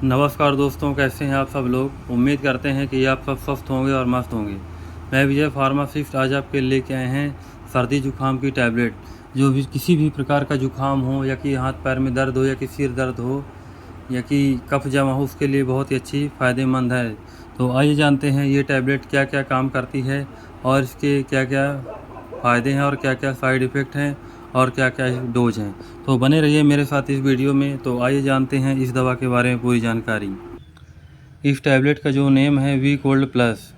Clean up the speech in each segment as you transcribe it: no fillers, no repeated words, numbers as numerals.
नमस्कार दोस्तों, कैसे हैं आप सब लोग। उम्मीद करते हैं कि आप सब स्वस्थ होंगे और मस्त होंगे। मैं विजय फार्मासिस्ट आज आपके लेके आए हैं सर्दी जुकाम की टैबलेट। जो भी किसी भी प्रकार का जुकाम हो, या कि हाथ पैर में दर्द हो, या कि सिर दर्द हो, या कि कफ जमा हो, उसके लिए बहुत ही अच्छी फ़ायदेमंद है। तो आइए जानते हैं ये टैबलेट क्या क्या काम करती है, और इसके क्या क्या फ़ायदे हैं, और क्या क्या साइड इफ़ेक्ट हैं, और क्या क्या डोज हैं। तो बने रहिए मेरे साथ इस वीडियो में। तो आइए जानते हैं इस दवा के बारे में पूरी जानकारी। इस टैबलेट का जो नेम है वी कोल्ड प्लस,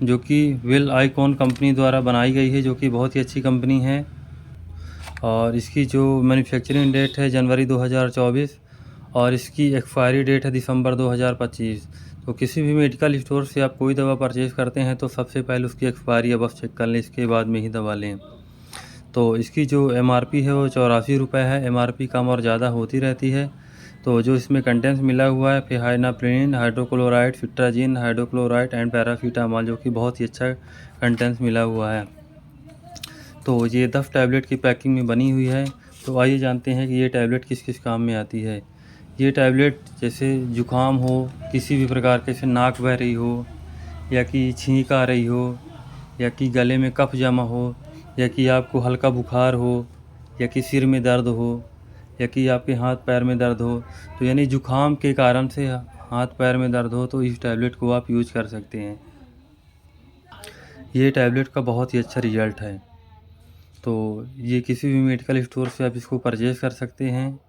जो कि वेल आइकॉन कंपनी द्वारा बनाई गई है, जो कि बहुत ही अच्छी कंपनी है। और इसकी जो मैन्युफैक्चरिंग डेट है जनवरी 2024, और इसकी एक्सपायरी डेट है दिसंबर 2025। तो किसी भी मेडिकल स्टोर से आप कोई दवा परचेज़ करते हैं तो सबसे पहले उसकी एक्सपायरी अवश्य चेक कर लें, इसके बाद में ही दवा लें। तो इसकी जो एमआरपी है वो 84 रुपये है। एमआरपी कम और ज़्यादा होती रहती है। तो जो इसमें कंटेंट्स मिला हुआ है, फेहाइनाप्रिन, hydrochloride, cetirizine, hydrochloride and paracetamol, जो कि बहुत ही अच्छा कंटेंट्स मिला हुआ है। तो ये 10 टैबलेट की पैकिंग में बनी हुई है। तो आइए जानते हैं कि ये टैबलेट किस किस काम में आती है। ये टैबलेट जैसे जुकाम हो, किसी भी प्रकार के, जैसे नाक बह रही हो, या कि छींक आ रही हो, या कि गले में कफ जमा हो, या कि आपको हल्का बुखार हो, या कि सिर में दर्द हो, या कि आपके हाथ पैर में दर्द हो, तो यानी जुकाम के कारण से हाथ पैर में दर्द हो, तो इस टैबलेट को आप यूज कर सकते हैं। ये टैबलेट का बहुत ही अच्छा रिजल्ट है। तो ये किसी भी मेडिकल स्टोर से आप इसको परचेज़ कर सकते हैं।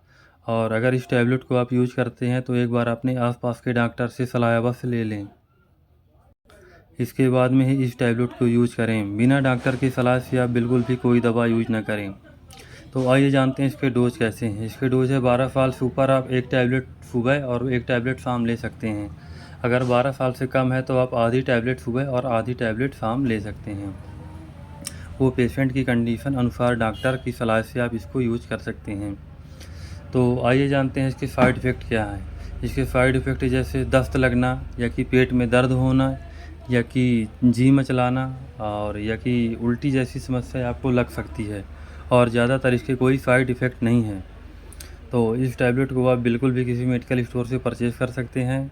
और अगर इस टैबलेट को आप यूज करते हैं तो एक बार अपने आसपास के डॉक्टर से सलाह अवश्य ले लें। इसके बाद में ही इस टैबलेट को यूज करें। बिना डॉक्टर की सलाह से आप बिल्कुल भी कोई दवा यूज ना करें। तो आइए जानते हैं इसके डोज कैसे हैं। इसके डोज है 12 साल से ऊपर आप एक टैबलेट सुबह और एक टैबलेट शाम ले सकते हैं। अगर 12 साल से कम है तो आप आधी टैबलेट सुबह और आधी टैबलेट शाम ले सकते हैं। वो पेशेंट की कंडीशन अनुसार डॉक्टर की सलाह से आप इसको यूज कर सकते हैं। तो आइए जानते हैं इसके साइड इफ़ेक्ट क्या है। इसके साइड इफ़ेक्ट जैसे दस्त लगना, या कि पेट में दर्द होना, या कि जी मचलाना, और या कि उल्टी जैसी समस्या आपको लग सकती है। और ज़्यादातर इसके कोई साइड इफ़ेक्ट नहीं है। तो इस टैबलेट को आप बिल्कुल भी किसी मेडिकल स्टोर से परचेज़ कर सकते हैं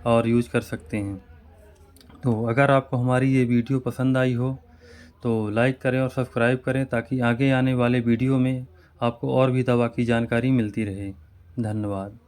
और यूज़ कर सकते हैं। तो अगर आपको हमारी ये वीडियो पसंद आई हो तो लाइक करें और सब्सक्राइब करें, ताकि आगे आने वाले वीडियो में आपको और भी दवा की जानकारी मिलती रहे। धन्यवाद।